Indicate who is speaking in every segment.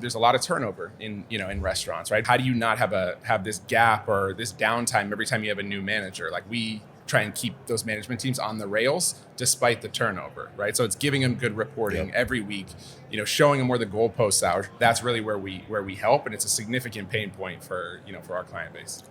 Speaker 1: there's a lot of turnover in restaurants, right? How do you not have this gap or this downtime every time you have a new manager? Like, we try and keep those management teams on the rails despite the turnover, right? So it's giving them good reporting every week, showing them where the goalposts are. That's really where we help, and it's a significant pain point for our client base.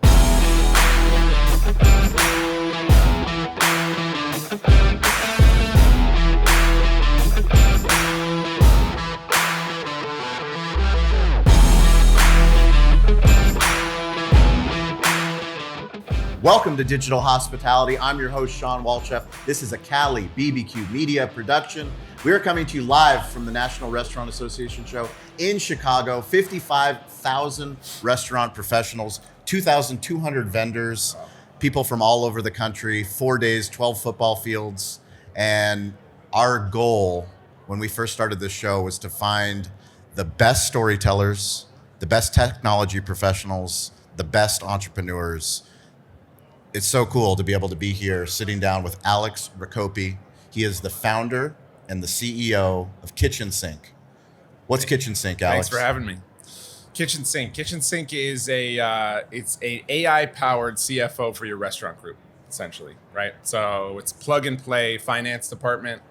Speaker 2: Welcome to Digital Hospitality. I'm your host, Sean Walchef. This is a Cali BBQ Media production. We are coming to you live from the National Restaurant Association show in Chicago. 55,000 restaurant professionals, 2,200 vendors, people from all over the country, 4 days, 12 football fields. And our goal when we first started this show was to find the best storytellers, the best technology professionals, the best entrepreneurs. It's so cool to be able to be here sitting down with Alex Racioppi. He is the founder and the CEO of KitchenSync. What's KitchenSync, Alex?
Speaker 1: Thanks for having me. KitchenSync. KitchenSync is it's a AI-powered CFO for your restaurant group, essentially, right? So it's plug and play finance department.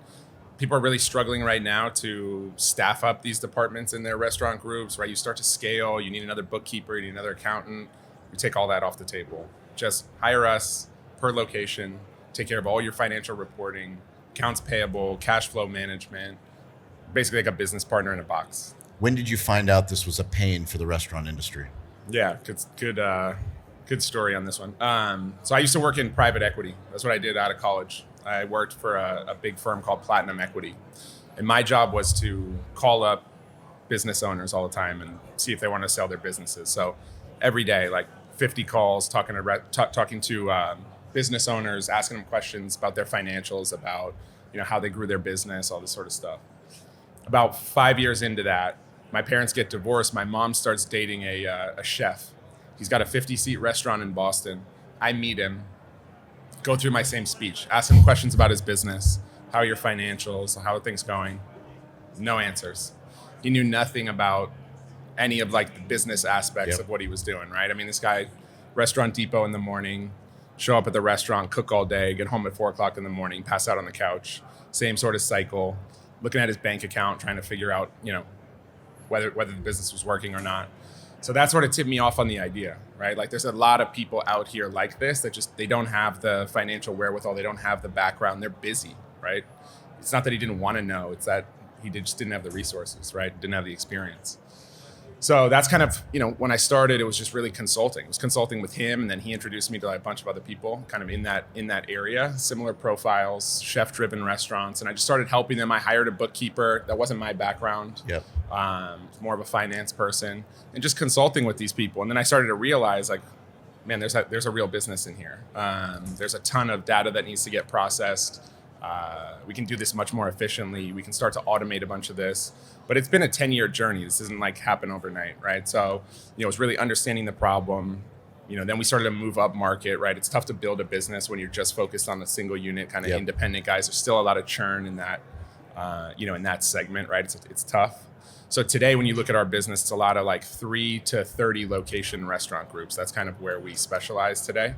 Speaker 1: People are really struggling right now to staff up these departments in their restaurant groups, right? You start to scale, you need another bookkeeper, you need another accountant. We take all that off the table. Just hire us per location, take care of all your financial reporting, accounts payable, cash flow management, basically like a business partner in a box.
Speaker 2: When did you find out this was a pain for the restaurant industry?
Speaker 1: Yeah, good story on this one. So I used to work in private equity. That's what I did out of college. I worked for a big firm called Platinum Equity. And my job was to call up business owners all the time and see if they want to sell their businesses. So every day, like 50 calls, talking to business owners, asking them questions about their financials, about how they grew their business, all this sort of stuff. About 5 years into that, my parents get divorced. My mom starts dating a chef. He's got a 50-seat restaurant in Boston. I meet him, go through my same speech, ask him questions about his business, how are your financials, how are things going? No answers. He knew nothing about any of like the business aspects of what he was doing, right? I mean, this guy, Restaurant Depot in the morning, show up at the restaurant, cook all day, get home at 4 o'clock in the morning, pass out on the couch, same sort of cycle, looking at his bank account, trying to figure out, whether the business was working or not. So that's sort of tipped me off on the idea, right? Like, there's a lot of people out here like this that they don't have the financial wherewithal, they don't have the background, they're busy, right? It's not that he didn't want to know, it's that he just didn't have the resources, right? Didn't have the experience. So that's kind of, when I started, it was just really consulting. It was consulting with him, and then he introduced me to a bunch of other people kind of in that area, similar profiles, chef-driven restaurants, and I just started helping them. I hired a bookkeeper. That wasn't my background.
Speaker 2: Yep.
Speaker 1: More of a finance person, and just consulting with these people. And then I started to realize, like, man, there's a real business in here. There's a ton of data that needs to get processed. We can do this much more efficiently. We can start to automate a bunch of this. But it's been a 10-year journey. This doesn't happen overnight, right? So, it's really understanding the problem. Then we started to move up market, right? It's tough to build a business when you're just focused on a single unit, kind of independent guys. There's still a lot of churn in that, in that segment, right? It's tough. So today, when you look at our business, it's a lot of like 3 to 30 location restaurant groups. That's kind of where we specialize today.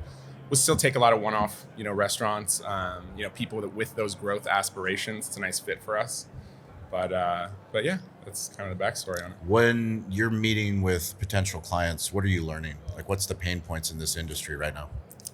Speaker 1: We'll still take a lot of one-off, restaurants, people with those growth aspirations. It's a nice fit for us. But yeah, that's kind of the backstory on it.
Speaker 2: When you're meeting with potential clients, what are you learning? Like, what's the pain points in this industry right now?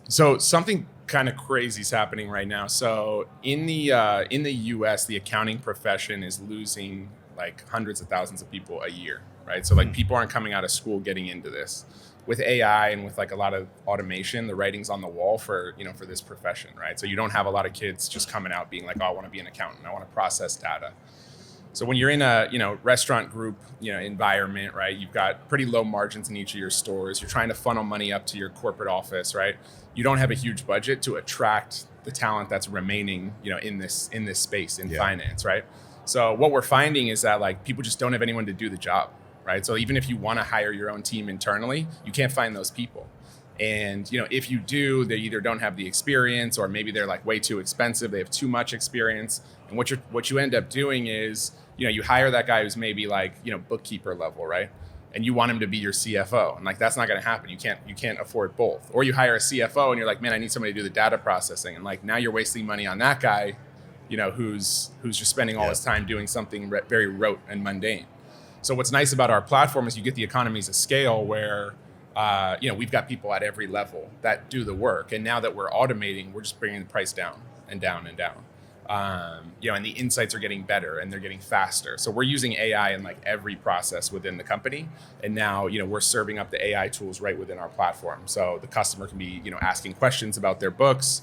Speaker 1: So something kind of crazy is happening right now. So in the U.S., the accounting profession is losing like hundreds of thousands of people a year, right? So like people aren't coming out of school getting into this. With AI and with like a lot of automation, the writing's on the wall for this profession, right? So you don't have a lot of kids just coming out being like, oh, I want to be an accountant, I want to process data. So when you're in a restaurant group environment, right, you've got pretty low margins in each of your stores. You're trying to funnel money up to your corporate office, right? You don't have a huge budget to attract the talent that's remaining, in this space in finance, right? So what we're finding is that like people just don't have anyone to do the job, right? So even if you want to hire your own team internally, you can't find those people. And if you do, they either don't have the experience, or maybe they're like way too expensive. They have too much experience. And what you end up doing is you hire that guy who's maybe like, bookkeeper level, right? And you want him to be your CFO. And like, that's not going to happen. You can't afford both. Or you hire a CFO and you're like, man, I need somebody to do the data processing. And like, now you're wasting money on that guy, who's just spending all his time doing something very rote and mundane. So what's nice about our platform is you get the economies of scale where, we've got people at every level that do the work. And now that we're automating, we're just bringing the price down and down and down. And the insights are getting better and they're getting faster. So we're using AI in like every process within the company. And now, we're serving up the AI tools right within our platform. So the customer can be, asking questions about their books,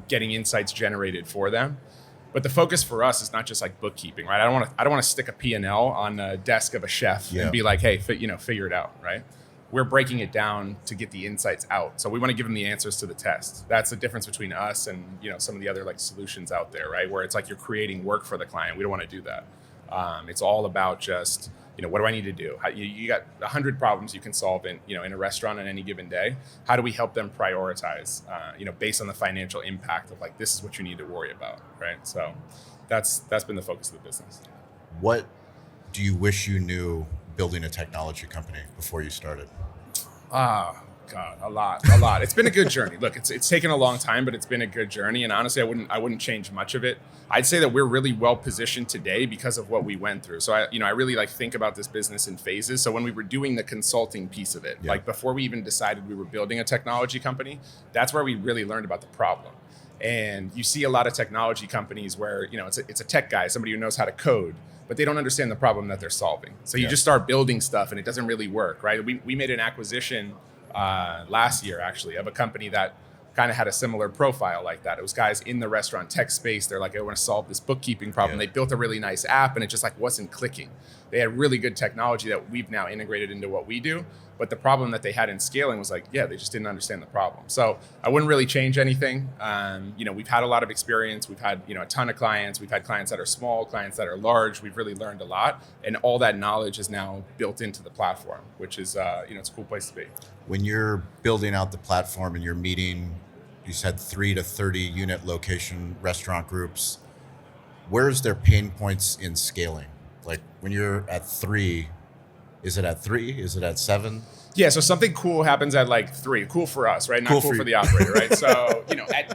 Speaker 1: getting insights generated for them. But the focus for us is not just like bookkeeping, right? I don't want to stick a P&L on the desk of a chef and be like, hey, figure it out, right? We're breaking it down to get the insights out. So we want to give them the answers to the test. That's the difference between us and some of the other like solutions out there, right? Where it's like you're creating work for the client. We don't want to do that. It's all about just what do I need to do? You got 100 problems you can solve in a restaurant on any given day. How do we help them prioritize? Based on the financial impact of like this is what you need to worry about, right? So that's been the focus of the business.
Speaker 2: What do you wish you knew building a technology company before you started?
Speaker 1: God, a lot. It's been a good journey. Look, it's taken a long time, but it's been a good journey. And honestly, I wouldn't change much of it. I'd say that we're really well positioned today because of what we went through. So I really like think about this business in phases. So when we were doing the consulting piece of it, like before we even decided we were building a technology company, that's where we really learned about the problem. And you see a lot of technology companies where, it's a tech guy, somebody who knows how to code, but they don't understand the problem that they're solving. So you just start building stuff and it doesn't really work, right? We made an acquisition last year, actually, of a company that kind of had a similar profile like that. It was guys in the restaurant tech space. They're like, I want to solve this bookkeeping problem. They built a really nice app and it just like wasn't clicking. They had really good technology that we've now integrated into what we do. But the problem that they had in scaling was like, they just didn't understand the problem. So I wouldn't really change anything. We've had a lot of experience. We've had, a ton of clients. We've had clients that are small, clients that are large. We've really learned a lot. And all that knowledge is now built into the platform, which is, it's a cool place to be.
Speaker 2: When you're building out the platform and you're meeting, you said 3 to 30 unit location restaurant groups, where's their pain points in scaling? Like when you're at 3, is it at 3? Is it at 7?
Speaker 1: Yeah, so something cool happens at like 3. Cool for us, right? Not cool for the operator, right? So,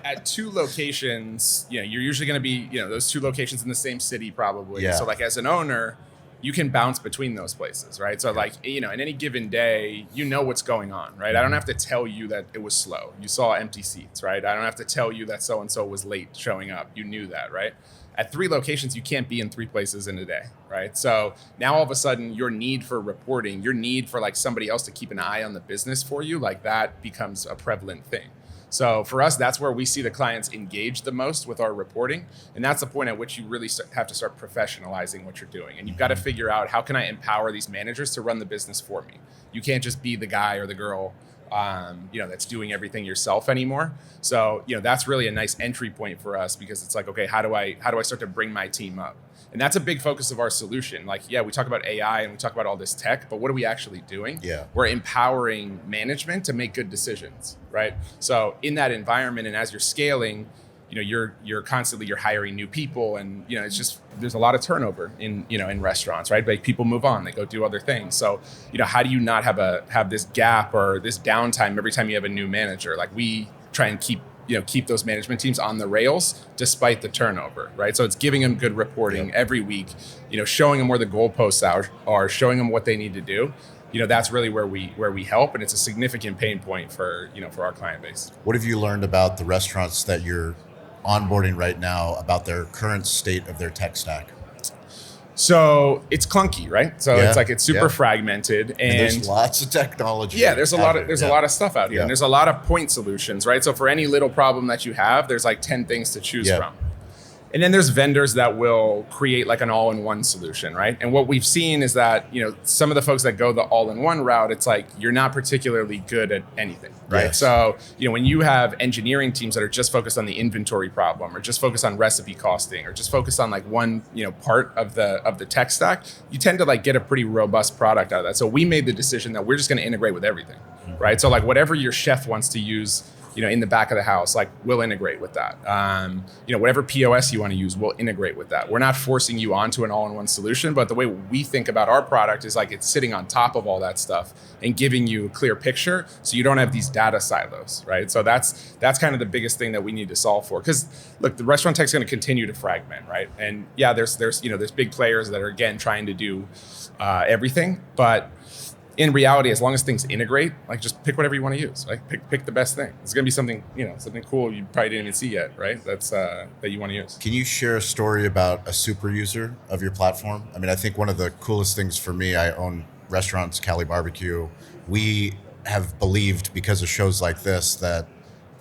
Speaker 1: at 2 locations, you're usually going to be, those 2 locations in the same city probably. Yeah. So like as an owner, you can bounce between those places, right? So like, in any given day, what's going on, right? I don't have to tell you that it was slow. You saw empty seats, right? I don't have to tell you that so-and-so was late showing up. You knew that, right? At 3 locations, you can't be in 3 places in a day, right? So now all of a sudden your need for reporting, your need for like somebody else to keep an eye on the business for you, like that becomes a prevalent thing. So for us, that's where we see the clients engage the most with our reporting. And that's the point at which you really have to start professionalizing what you're doing. And you've got to figure out, how can I empower these managers to run the business for me? You can't just be the guy or the girl that's doing everything yourself anymore. So, that's really a nice entry point for us, because it's like, okay, how do I start to bring my team up? And that's a big focus of our solution. Like, we talk about AI and we talk about all this tech, but what are we actually doing? We're empowering management to make good decisions, right? So in that environment, and as you're scaling, you're constantly hiring new people, and it's just, there's a lot of turnover in restaurants, right? Like people move on, they go do other things. So how do you not have this gap or this downtime every time you have a new manager? Like we try and keep those management teams on the rails despite the turnover, right? So it's giving them good reporting every week, showing them where the goalposts are, showing them what they need to do. That's really where we help, and it's a significant pain point for our client base.
Speaker 2: What have you learned about the restaurants that you're onboarding right now about their current state of their tech stack?
Speaker 1: So it's clunky, right? So it's super fragmented, and
Speaker 2: there's lots of technology.
Speaker 1: Yeah, there's a lot of stuff out here, and there's a lot of point solutions, right? So for any little problem that you have, there's like 10 things to choose from. And then there's vendors that will create like an all-in-one solution, right? And what we've seen is that, some of the folks that go the all-in-one route, it's like you're not particularly good at anything, right? Yes. So, when you have engineering teams that are just focused on the inventory problem, or just focused on recipe costing, or just focused on like one, part of the tech stack, you tend to like get a pretty robust product out of that. So we made the decision that we're just going to integrate with everything, right? So like whatever your chef wants to use, in the back of the house, like we'll integrate with that. Whatever POS you want to use, we'll integrate with that. We're not forcing you onto an all-in-one solution, but the way we think about our product is like it's sitting on top of all that stuff and giving you a clear picture, so you don't have these data silos, right? So that's kind of the biggest thing that we need to solve for. Because look, the restaurant tech is going to continue to fragment, right? And yeah, there's big players that are again trying to do everything, but in reality, as long as things integrate, like just pick whatever you want to use. Like pick the best thing. It's gonna be something, something cool you probably didn't even see yet, right? That's that you want to use.
Speaker 2: Can you share a story about a super user of your platform? I mean, I think one of the coolest things for me, I own restaurants, Cali Barbecue. We have believed, because of shows like this, that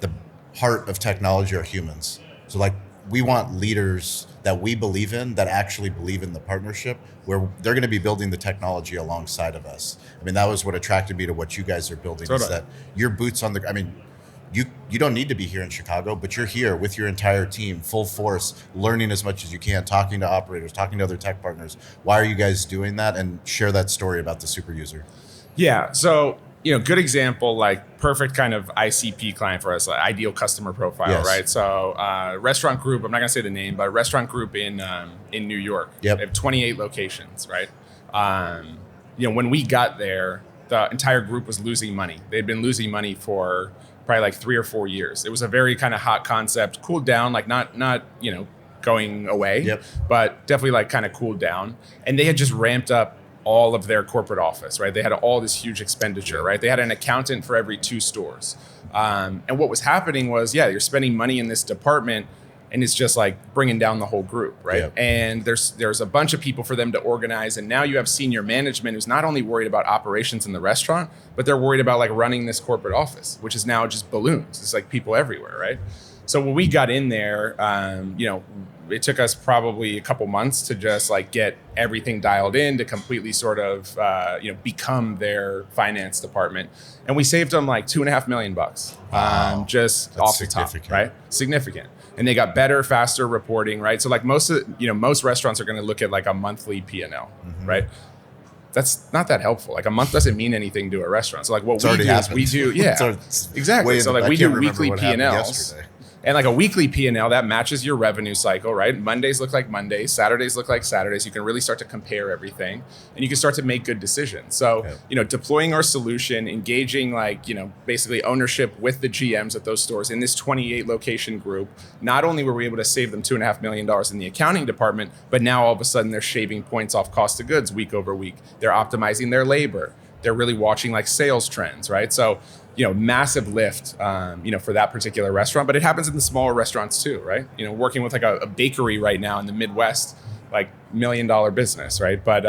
Speaker 2: the heart of technology are humans. So like we want leaders that we believe in, that actually believe in the partnership, where they're going to be building the technology alongside of us. I mean, that was what attracted me to what you guys are building, is that your boots on the, I mean, you don't need to be here in Chicago, but you're here with your entire team, full force, learning as much as you can, talking to operators, talking to other tech partners. Why are you guys doing that? And share that story about the super user.
Speaker 1: Yeah. So, good example, like perfect kind of ICP client for us, like ideal customer profile, yes. Right? So restaurant group, I'm not going to say the name, but restaurant group in New York. Yep. They have 28 locations, right? When we got there, the entire group was losing money. They'd been losing money for probably like 3 or 4 years. It was a very kind of hot concept, cooled down, like not going away, yep. But definitely like kind of cooled down. And they had just ramped up all of their corporate office, right? They had all this huge expenditure, right? They had an accountant for every 2 stores. And what was happening was, you're spending money in this department and it's just like bringing down the whole group, right? Yep. And there's a bunch of people for them to organize. And now you have senior management who's not only worried about operations in the restaurant, but they're worried about like running this corporate office, which is now just balloons. It's like people everywhere, right? So when we got in there, it took us probably a couple months to just like get everything dialed in to completely sort of, become their finance department. And we saved them like $2.5 million, just that's off the top, right? Significant. And they got better, faster reporting, right? So like most restaurants are going to look at like a monthly P&L, mm-hmm. right? That's not that helpful. Like a month doesn't mean anything to a restaurant. So like what we do is we do, exactly. So like we do weekly P&Ls. And like a weekly P&L, that matches your revenue cycle, right? Mondays look like Mondays, Saturdays look like Saturdays. You can really start to compare everything and you can start to make good decisions. So, deploying our solution, engaging basically ownership with the GMs at those stores in this 28 location group, not only were we able to save them $2.5 million in the accounting department, but now all of a sudden they're shaving points off cost of goods week over week. They're optimizing their labor. They're really watching like sales trends, right? So, massive lift, for that particular restaurant, but it happens in the smaller restaurants too, right? Working with like a bakery right now in the Midwest, like $1 million business, right? But,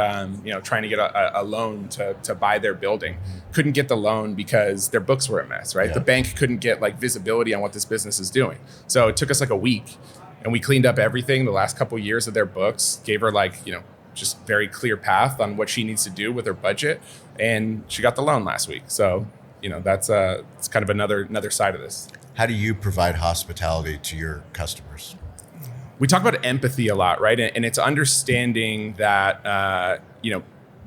Speaker 1: trying to get a loan to buy their building, couldn't get the loan because their books were a mess, right? Yeah. The bank couldn't get like visibility on what this business is doing. So it took us like a week and we cleaned up everything the last couple of years of their books, gave her like, just very clear path on what she needs to do with her budget. And she got the loan last week. So, that's it's kind of another side of this.
Speaker 2: How do you provide hospitality to your customers?
Speaker 1: We talk about empathy a lot, right? And it's understanding that,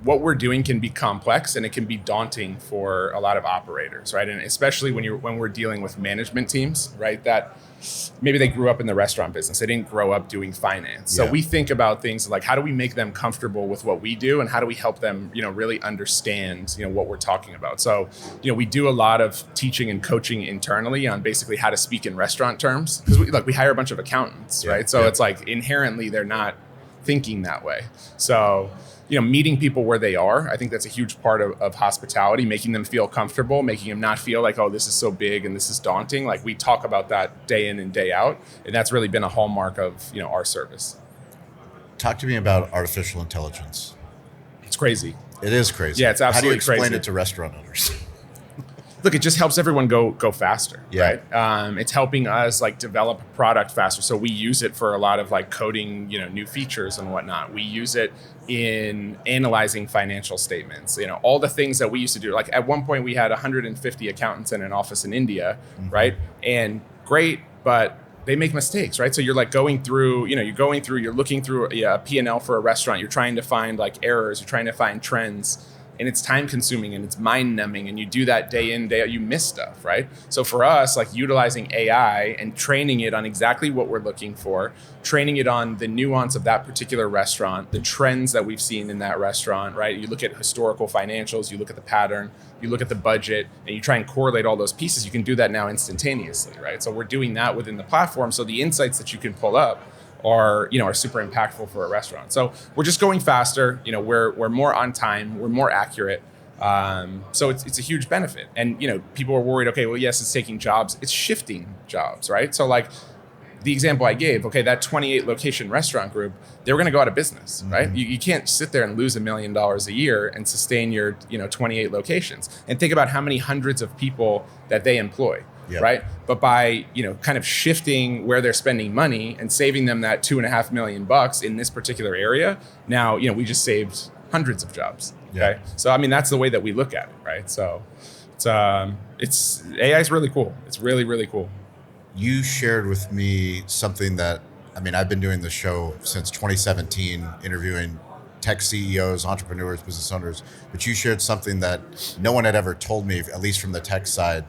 Speaker 1: what we're doing can be complex and it can be daunting for a lot of operators, right? And especially when we're dealing with management teams, right? That maybe they grew up in the restaurant business. They didn't grow up doing finance. So we think about things like how do we make them comfortable with what we do and how do we help them, really understand, what we're talking about. So, we do a lot of teaching and coaching internally on basically how to speak in restaurant terms because we hire a bunch of accountants, right? So it's like inherently they're not thinking that way. So, meeting people where they are, I think that's a huge part of hospitality, making them feel comfortable, making them not feel like, oh, this is so big and this is daunting. Like we talk about that day in and day out. And that's really been a hallmark of, our service.
Speaker 2: Talk to me about artificial intelligence.
Speaker 1: It's crazy.
Speaker 2: It is crazy.
Speaker 1: Yeah, it's absolutely crazy.
Speaker 2: How do you explain it to restaurant owners?
Speaker 1: Look, it just helps everyone go faster,
Speaker 2: yeah.
Speaker 1: Right? It's helping us like develop a product faster. So we use it for a lot of like coding, new features and whatnot. We use it in analyzing financial statements, all the things that we used to do. Like at one point we had 150 accountants in an office in India, mm-hmm. right? And great, but they make mistakes, right? So you're like going through, you're looking through a P&L for a restaurant. You're trying to find like errors. You're trying to find trends. and it's time consuming and it's mind numbing, and you do that day in, day out, you miss stuff, right? So for us, like utilizing AI and training it on exactly what we're looking for, training it on the nuance of that particular restaurant, the trends that we've seen in that restaurant, right? You look at historical financials, you look at the pattern, you look at the budget, and you try and correlate all those pieces. You can do that now instantaneously, right? So we're doing that within the platform. So the insights that you can pull up are super impactful for a restaurant. So we're just going faster. We're more on time. We're more accurate. So it's a huge benefit. And people are worried. Okay, well, yes, it's taking jobs. It's shifting jobs, right? So like the example I gave. Okay, that 28 location restaurant group, they were going to go out of business, right? You can't sit there and lose $1 million a year and sustain your 28 locations. And think about how many hundreds of people that they employ. Yep. Right. But by, kind of shifting where they're spending money and saving them that $2.5 million in this particular area, now, we just saved hundreds of jobs. Okay.
Speaker 2: Yep.
Speaker 1: So, that's the way that we look at it. Right. So it's AI is really cool. It's really, really cool.
Speaker 2: You shared with me something that, I've been doing the show since 2017, interviewing tech CEOs, entrepreneurs, business owners, but you shared something that no one had ever told me, at least from the tech side,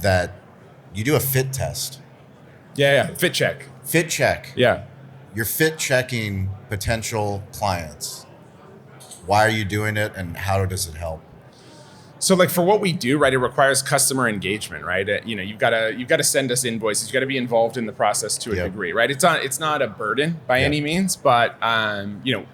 Speaker 2: that you do a fit test.
Speaker 1: Yeah. Fit check.
Speaker 2: Fit check.
Speaker 1: Yeah.
Speaker 2: You're fit checking potential clients. Why are you doing it, and how does it help?
Speaker 1: So like for what we do, right, it requires customer engagement, right? You've got to send us invoices. You've got to be involved in the process to a degree, right? It's not a burden by any means, but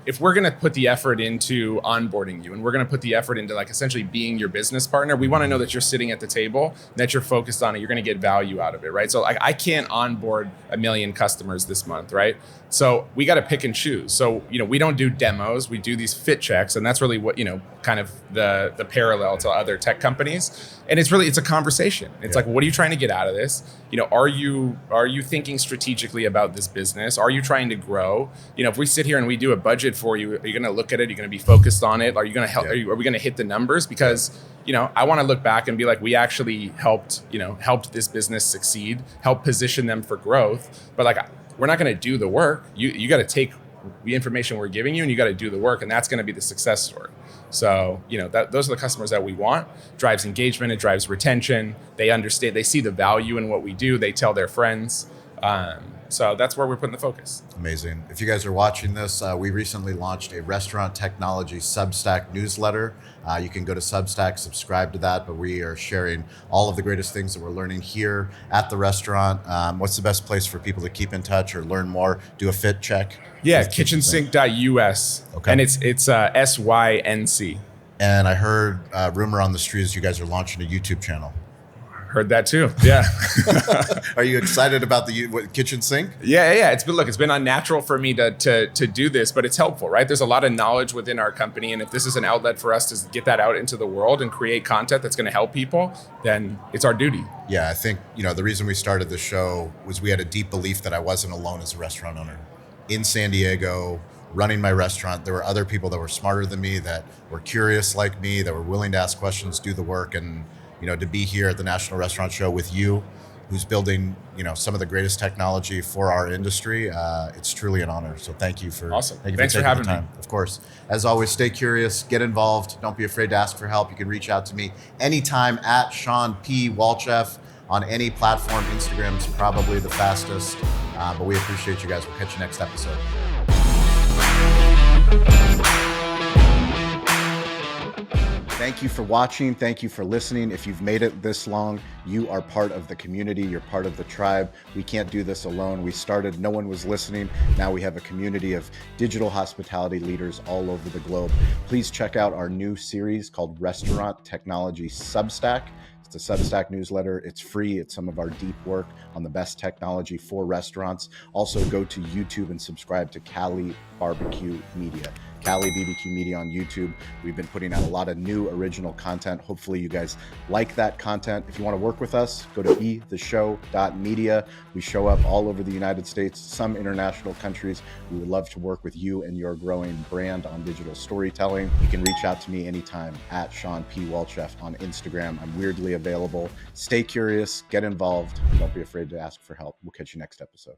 Speaker 1: if we're going to put the effort into onboarding you, and we're going to put the effort into like essentially being your business partner, we want to know that you're sitting at the table, that you're focused on it, you're going to get value out of it, right? So like I can't onboard 1 million customers this month, right? So we got to pick and choose. So, we don't do demos, we do these fit checks, and that's really what, kind of the parallel to other tech companies. And it's a conversation. It's like, what are you trying to get out of this? Are you thinking strategically about this business? Are you trying to grow? If we sit here and we do a budget for you, are you going to look at it? Are you going to be focused on it? Are you going to help? Are we going to hit the numbers? Because, I want to look back and be like, we actually helped this business succeed, help position them for growth. But like, we're not going to do the work. You got to take the information we're giving you, and you got to do the work, and that's going to be the success story. So, those are the customers that we want. Drives engagement, it drives retention. They understand, they see the value in what we do. They tell their friends. So that's where we're putting the focus.
Speaker 2: Amazing. If you guys are watching this, we recently launched a restaurant technology Substack newsletter. You can go to Substack, subscribe to that, but we are sharing all of the greatest things that we're learning here at the restaurant. What's the best place for people to keep in touch or learn more, do a fit check?
Speaker 1: Yeah, kitchensync.us.
Speaker 2: Okay.
Speaker 1: And it's SYNC.
Speaker 2: And I heard rumor on the street is you guys are launching a YouTube channel.
Speaker 1: Heard that too. Yeah.
Speaker 2: Are you excited about the KitchenSync?
Speaker 1: Yeah. It's been unnatural for me to do this, but it's helpful, right? There's a lot of knowledge within our company, and if this is an outlet for us to get that out into the world and create content that's going to help people, then it's our duty.
Speaker 2: Yeah, I think the reason we started the show was we had a deep belief that I wasn't alone as a restaurant owner in San Diego. Running my restaurant, there were other people that were smarter than me, that were curious like me, that were willing to ask questions, do the work, and to be here at the National Restaurant Show with you, who's building, some of the greatest technology for our industry. It's truly an honor. So thank you for
Speaker 1: awesome.
Speaker 2: Thanks for having me. Of course. As always, stay curious, get involved. Don't be afraid to ask for help. You can reach out to me anytime at Sean P. Walchef on any platform. Instagram's probably the fastest, but we appreciate you guys. We'll catch you next episode. Thank you for watching. Thank you for listening. If you've made it this long, you are part of the community. You're part of the tribe. We can't do this alone. We started, no one was listening. Now we have a community of digital hospitality leaders all over the globe. Please check out our new series called Restaurant Technology Substack. It's a Substack newsletter. It's free. It's some of our deep work on the best technology for restaurants. Also go to YouTube and subscribe to Cali BBQ Media. Cali BBQ Media on YouTube. We've been putting out a lot of new original content. Hopefully you guys like that content. If you want to work with us, go to betheshow.media. We show up all over the United States, some international countries. We would love to work with you and your growing brand on digital storytelling. You can reach out to me anytime at Sean P. Walchef on Instagram. I'm weirdly available. Stay curious, get involved, and don't be afraid to ask for help. We'll catch you next episode.